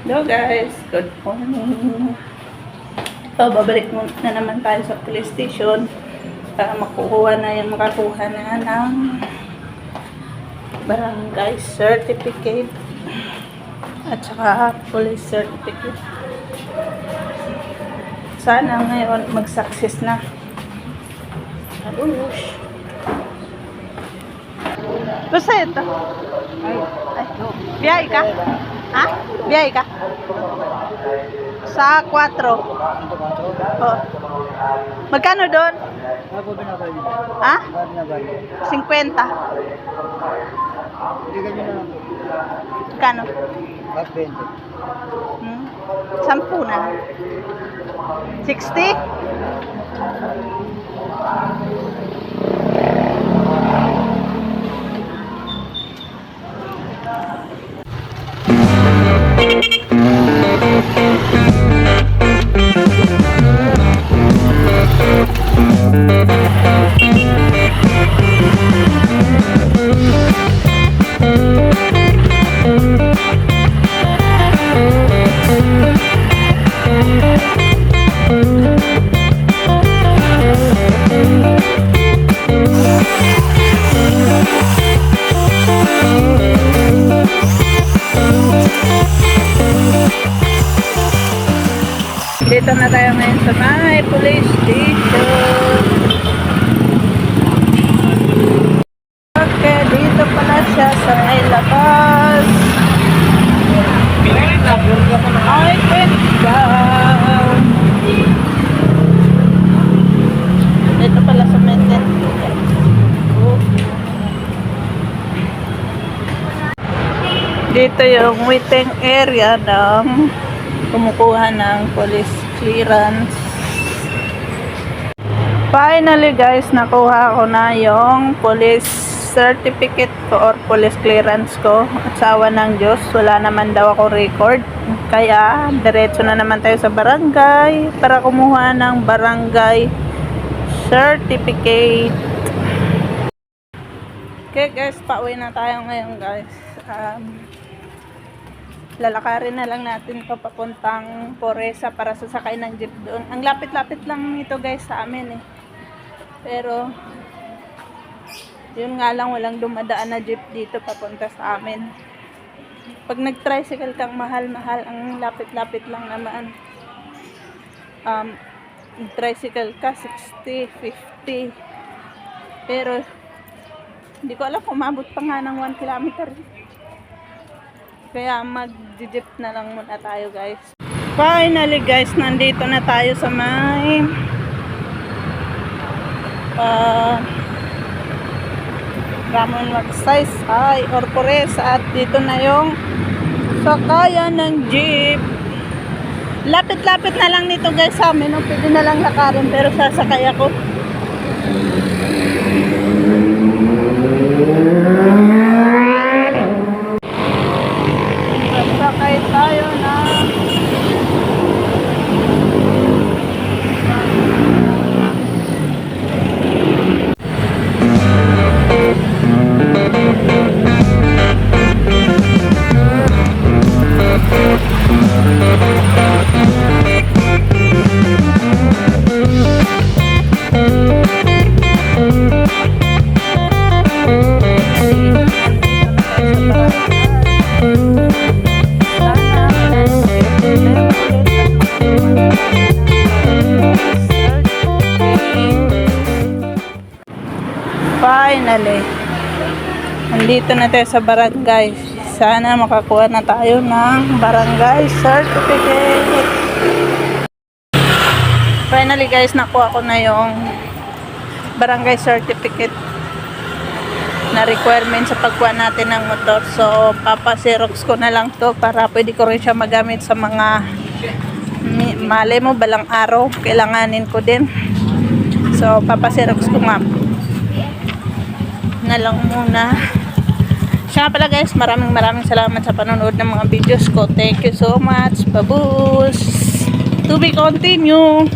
Hello guys, good morning. So, babalik na naman tayo sa police station para makakuha na ng barangay certificate at saka police certificate. Sana ngayon mag-success na. Alush. Basta ito. Ay, biyay ka? Ha? Biyay ka? Sa 4. Oh. Magkano doon? Ha? 50. Magkano? 10 na. 60? Dito na tayo ngayon sa may police station. Okay, dito pala siya sa may labas. Ay, wait down. Dito pala sa may dito yung waiting area ng kumukuha ng police clearance. Finally guys, nakuha ko na yung police certificate ko or police clearance ko. At sa awa ng Diyos, wala naman daw ako record. Kaya, diretso na naman tayo sa barangay para kumuha ng barangay certificate. Okay guys, pauwi na tayo ngayon guys. Lalakarin na lang natin ito papuntang Poresa para sasakay ng jeep doon. Ang lapit-lapit lang nito guys sa amin eh. Pero yun nga lang, walang dumadaan na jeep dito papunta sa amin. Pag nag-tricycle kang mahal-mahal, ang lapit-lapit lang naman. Tricycle ka 60, 50. Pero hindi ko alam kung umabot pa nga ng 1 kilometer. Kaya mag-jeep na lang muna tayo guys. Finally guys, nandito na tayo sa may Ramon Magsaysay or Poresa at dito na yung sakayan ng jeep. Lapit-lapit na lang nito guys sa amin. No? Pwede na lang lakarin pero sasakay ako. Sakay tayo na finally, nandito na tayo sa barangay. Sana makakuha na tayo ng barangay certificate. Finally guys, nakuha ko na yung barangay certificate na requirement sa pagkuha natin ng motor. So, papa-xerox ko na lang to para pwede ko rin siya magamit sa mga mali mo, balang araw. Kailanganin ko din. So, papa-xerox ko nga na lang muna. Siya nga pala guys, maraming salamat sa panonood ng mga videos ko. Thank you so much. Babus! To be continue!